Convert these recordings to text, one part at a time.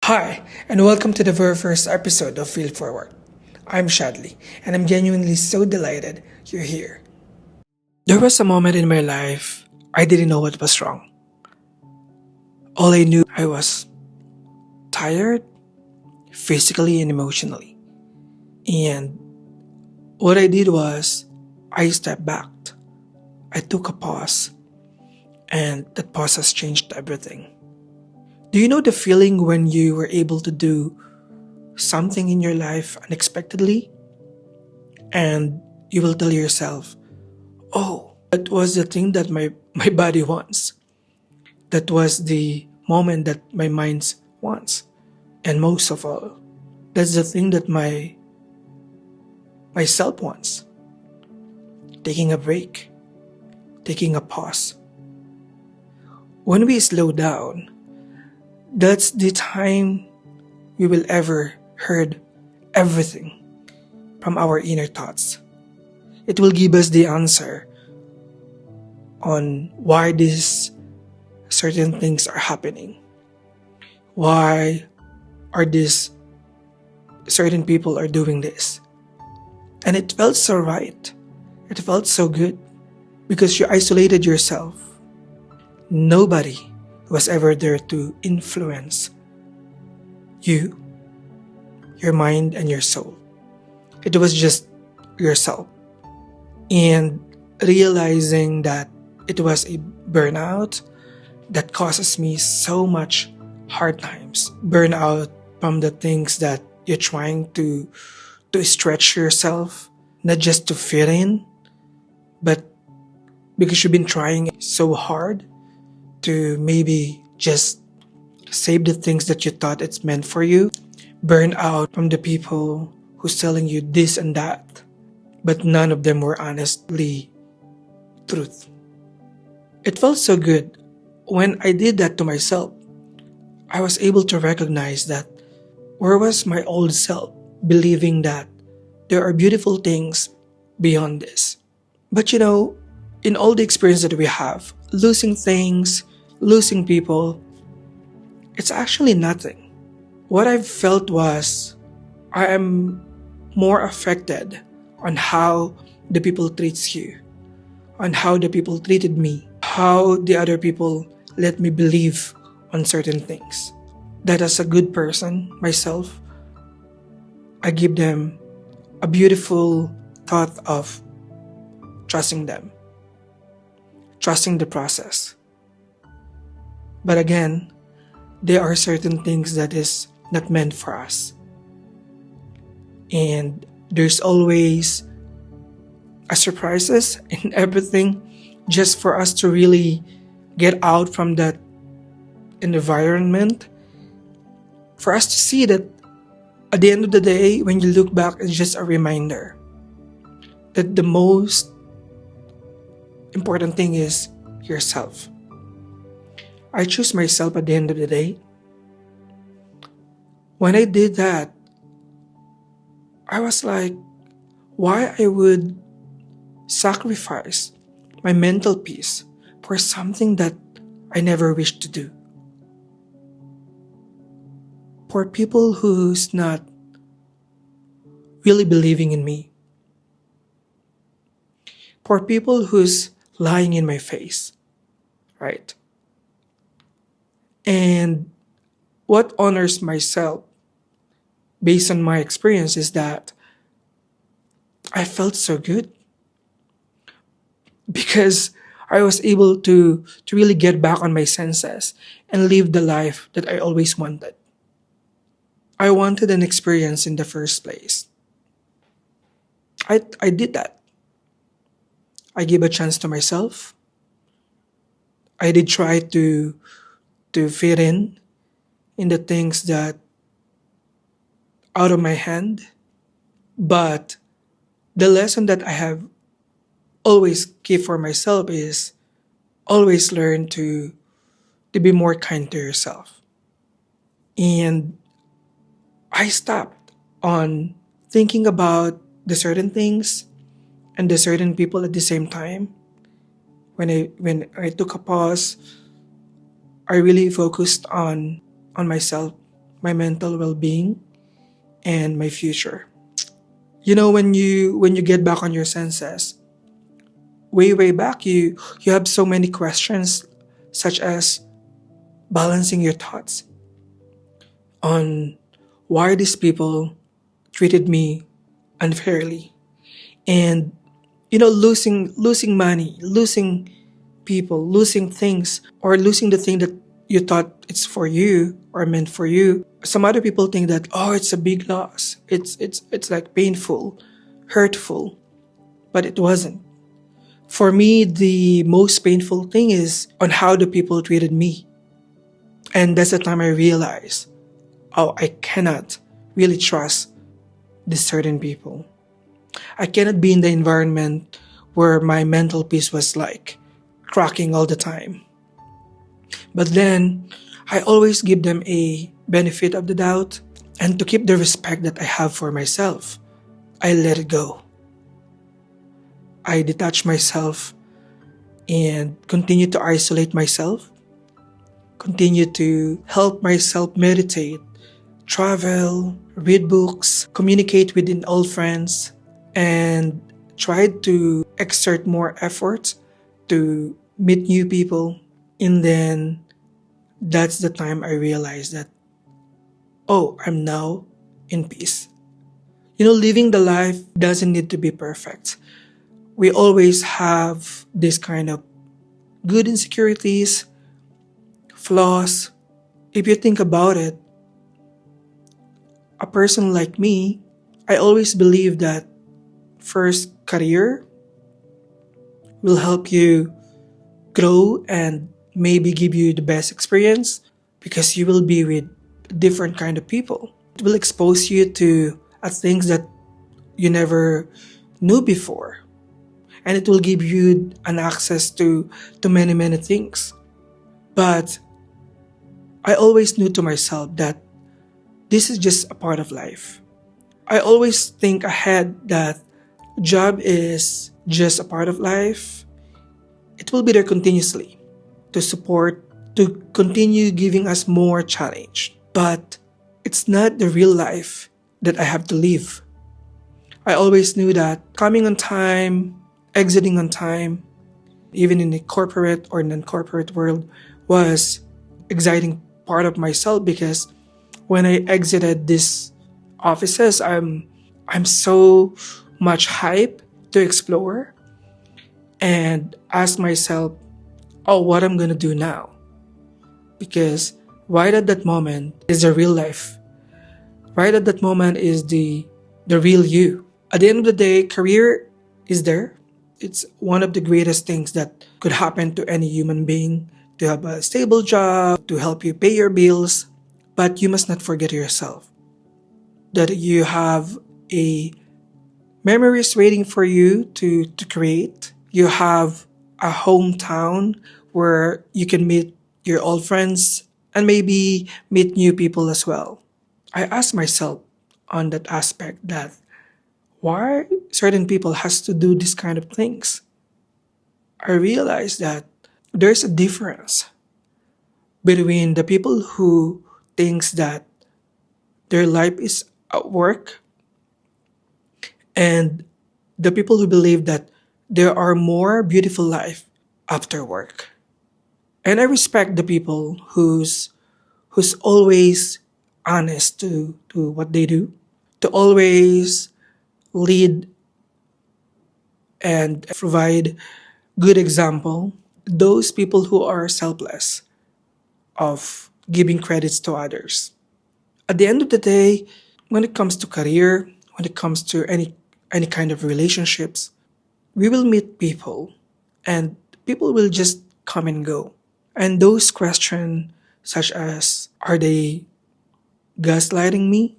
Hi, and welcome to the very first episode of FeelForward. I'm Shadley, and I'm genuinely so delighted you're here. There was a moment in my life I didn't know what was wrong. All I knew I was tired, physically and emotionally. And what I did was I stepped back. I took a pause, and that pause has changed everything. Do you know the feeling when you were able to do something in your life unexpectedly? And you will tell yourself, oh, that was the thing that my body wants. That was the moment that my mind wants. And most of all, that's the thing that myself wants. Taking a break, taking a pause. When we slow down, that's the time we will ever heard everything from our inner thoughts. It will give us the answer on why these certain things are happening. Why are these certain people are doing this? And it felt so right. It felt so good because you isolated yourself. Nobody was ever there to influence you, your mind, and your soul. It was just yourself. And realizing that it was a burnout that causes me so much hard times. Burnout from the things that you're trying to stretch yourself, not just to fit in, but because you've been trying so hard to maybe just save the things that you thought it's meant for you. Burn out from the people who's telling you this and that, but none of them were honestly truth. It felt so good. When I did that to myself, I was able to recognize that where was my old self believing that there are beautiful things beyond this. But in all the experience that we have, losing things, losing people, it's actually nothing. What I felt was I am more affected on how the people treats you, on how the people treated me, how the other people let me believe on certain things. That as a good person, myself, I give them a beautiful thought of trusting them, trusting the process. But again, there are certain things that is not meant for us. And there's always a surprises in everything just for us to really get out from that environment. For us to see that at the end of the day, when you look back, it's just a reminder that the most important thing is yourself. I choose myself at the end of the day. When I did that, I was like, why I would sacrifice my mental peace for something that I never wished to do. For people who's not really believing in me. For people who's lying in my face, right? And what honors myself based on my experience is that I felt so good because I was able to really get back on my senses and live the life that I always wanted. I wanted an experience in the first place. I did that. I gave a chance to myself. I did try to fit in the things that out of my hand. But the lesson that I have always keep for myself is always learn to be more kind to yourself. And I stopped on thinking about the certain things and the certain people at the same time. When I took a pause, I really focused on myself, my mental well-being, and my future. When you get back on your senses, way back, you have so many questions, such as balancing your thoughts on why these people treated me unfairly, and losing money, losing people, losing things, or losing the thing that you thought it's for you or meant for you. Some other people think that, oh, it's a big loss, it's like painful, hurtful, but it wasn't. For me, the most painful thing is on how the people treated me. And that's the time I realized, oh, I cannot really trust these certain people. I cannot be in the environment where my mental peace was like cracking all the time. But then I always give them a benefit of the doubt, and to keep the respect that I have for myself, I let it go. I detach myself and continue to isolate myself, continue to help myself meditate, travel, read books, communicate within old friends, and try to exert more effort to meet new people. And then that's the time I realized that, oh, I'm now in peace. Living the life doesn't need to be perfect. We always have this kind of good insecurities, flaws. If you think about it, a person like me, I always believe that first, career will help you grow and maybe give you the best experience, because you will be with different kind of people. It will expose you to things that you never knew before, and it will give you an access to many things. But I always knew to myself that this is just a part of life. I always think ahead that job is just a part of life. It will be there continuously to support, to continue giving us more challenge. But it's not the real life that I have to live. I always knew that coming on time, exiting on time, even in the corporate or non-corporate world, was exciting part of myself, because when I exited these offices, I'm so much hype to explore and ask myself, oh, what I'm gonna do now? Because right at that moment is the real life. Right at that moment is the real you. At the end of the day, career is there. It's one of the greatest things that could happen to any human being, to have a stable job, to help you pay your bills. But you must not forget yourself, that you have a memories waiting for you to create. You have a hometown where you can meet your old friends and maybe meet new people as well. I ask myself on that aspect that why certain people has to do this kind of things. I realize that there's a difference between the people who thinks that their life is at work, and the people who believe that there are more beautiful life after work. And I respect the people who's always honest to what they do, to always lead and provide good example. Those people who are selfless of giving credits to others. At the end of the day, when it comes to career, when it comes to any kind of relationships, we will meet people, and people will just come and go. And those questions, such as, are they gaslighting me?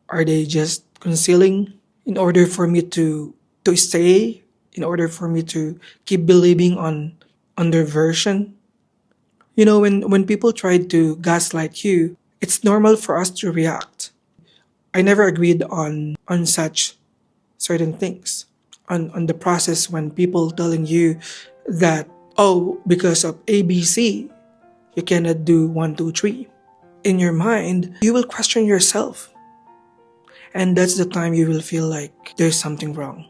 Are they just concealing in order for me to stay, in order for me to keep believing on their version? When people try to gaslight you, it's normal for us to react. I never agreed on such certain things. On the process, when people telling you that, oh, because of ABC, you cannot do 1, 2, 3. in your mind, you will question yourself. And that's the time you will feel like there's something wrong.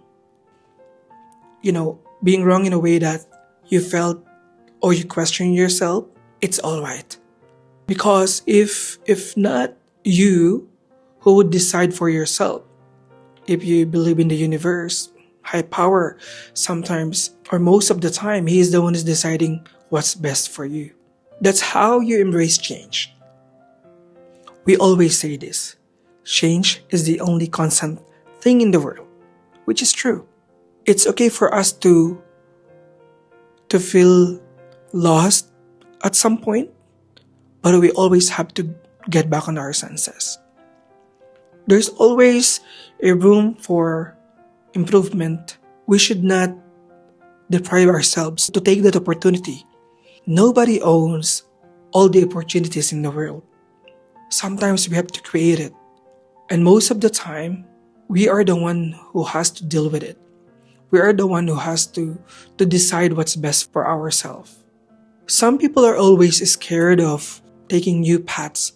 Being wrong in a way that you felt or you question yourself, it's alright. Because if not you who would decide for yourself, if you believe in the universe, high power, sometimes or most of the time, he is the one who's deciding what's best for you. That's how you embrace change. We always say this. Change is the only constant thing in the world, which is true. It's okay for us to feel lost at some point, but we always have to get back on our senses. There's always a room for improvement. We should not deprive ourselves to take that opportunity. Nobody owns all the opportunities in the world. Sometimes we have to create it. And most of the time, we are the one who has to deal with it. We are the one who has to decide what's best for ourselves. Some people are always scared of taking new paths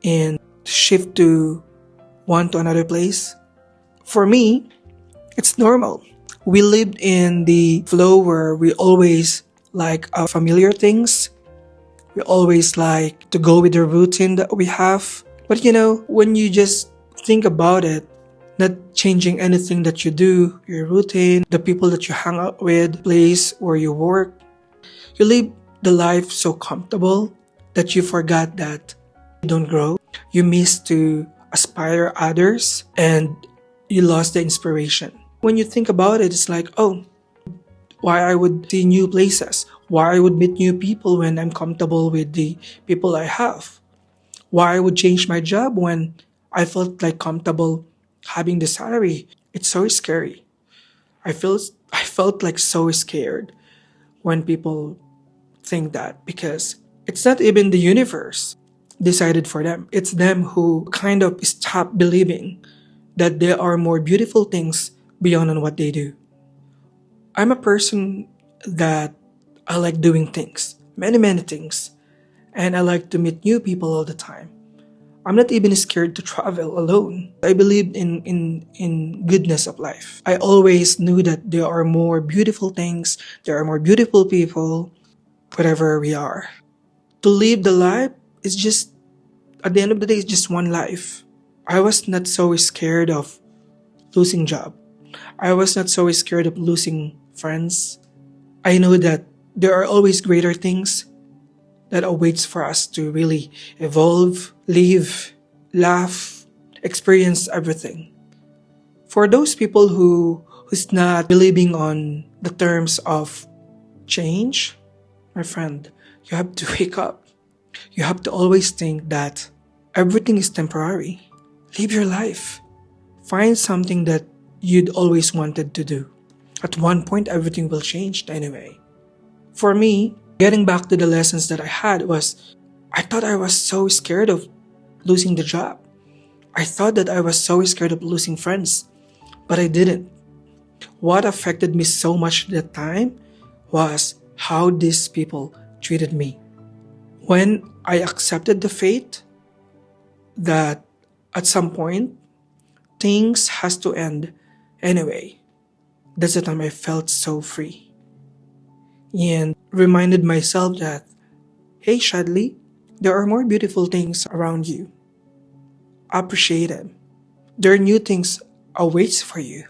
and shift to one to another place. For me, it's normal. We lived in the flow where we always like familiar things. We always like to go with the routine that we have. But when you just think about it, not changing anything that you do, your routine, the people that you hang out with, place where you work, you live the life so comfortable that you forgot that you don't grow. You miss to aspire others and you lost the inspiration. When you think about it, it's like, oh, why I would see new places, why I would meet new people when I'm comfortable with the people I have, why I would change my job when I felt like comfortable having the salary. It's so scary. I felt like so scared when people think that, because it's not even the universe decided for them. It's them who kind of stop believing that there are more beautiful things beyond on what they do. I'm a person that I like doing things, many things, and I like to meet new people all the time. I'm not even scared to travel alone. I believe in goodness of life. I always knew that there are more beautiful things, there are more beautiful people, wherever we are. To live the life is just, at the end of the day, it's just one life. I was not so scared of losing job. I was not so scared of losing friends. I know that there are always greater things that awaits for us to really evolve, live, laugh, experience everything. For those people who's not believing on the terms of change, my friend, you have to wake up. You have to always think that everything is temporary. Live your life. Find something that you'd always wanted to do. At one point, everything will change anyway. For me, getting back to the lessons that I had was, I thought I was so scared of losing the job. I thought that I was so scared of losing friends, but I didn't. What affected me so much at that time was how these people treated me. When I accepted the fate that at some point, things has to end anyway, that's the time I felt so free. And reminded myself that, hey Shadley, there are more beautiful things around you. Appreciate them. There are new things awaits for you.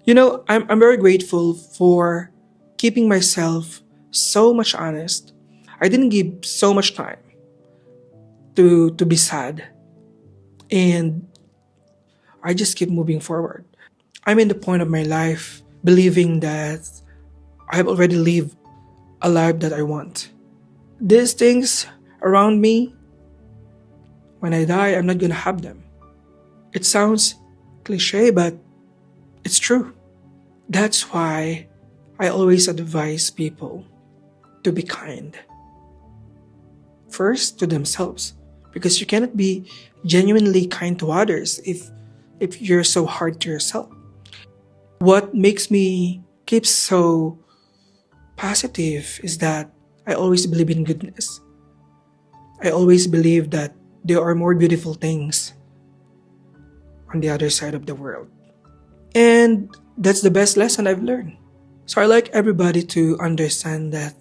I'm very grateful for keeping myself so much honest. I didn't give so much time to be sad. And I just keep moving forward. I'm in the point of my life believing that I've already lived a life that I want. These things around me, when I die, I'm not gonna have them. It sounds cliche, but it's true. That's why I always advise people to be kind. First, to themselves. Because you cannot be genuinely kind to others if you're so hard to yourself. What makes me keep so positive is that I always believe in goodness. I always believe that there are more beautiful things on the other side of the world. And that's the best lesson I've learned. So I like everybody to understand that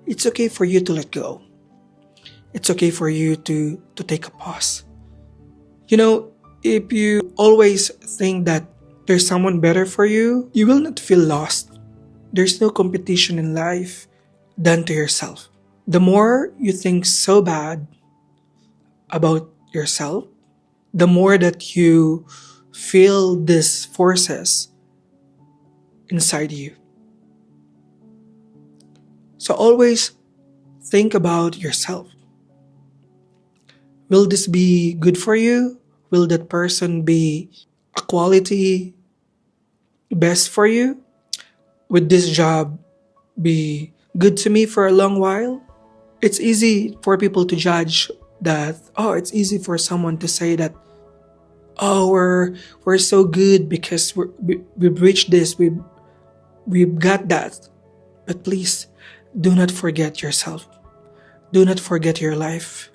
it's okay for you to let go. It's okay for you to take a pause. You know, if you always think that there's someone better for you, you will not feel lost. There's no competition in life than to yourself. The more you think so bad about yourself, the more that you feel these forces inside you. So always think about yourself. Will this be good for you? Will that person be a quality best for you? Would this job be good to me for a long while? It's easy for people to judge that, it's easy for someone to say that, we're so good because we've reached this, we've got that. But please, do not forget yourself. Do not forget your life.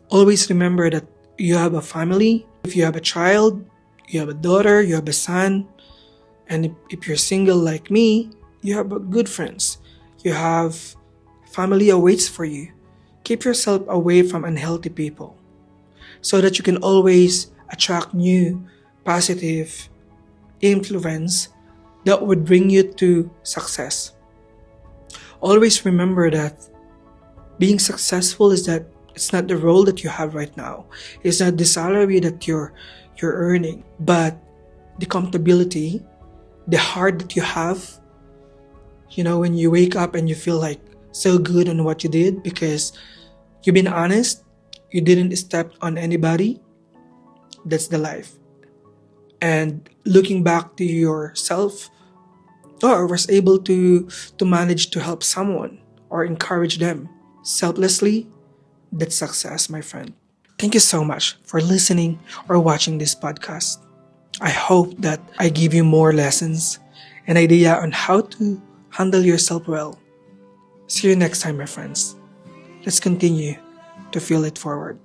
Always remember that you have a family. If you have a child, you have a daughter, you have a son. And if you're single like me, you have good friends. You have family awaits for you. Keep yourself away from unhealthy people so that you can always attract new positive influence that would bring you to success. Always remember that being successful is that it's not the role that you have right now. It's not the salary that you're earning, but the comfortability, the heart that you have. You know, when you wake up and you feel like so good on what you did because you've been honest, you didn't step on anybody. That's the life. And looking back to yourself, or was able to manage to help someone or encourage them selflessly, that's success, my friend. Thank you so much for listening or watching this podcast. I hope that I give you more lessons and idea on how to handle yourself well. See you next time, my friends. Let's continue to feel it forward.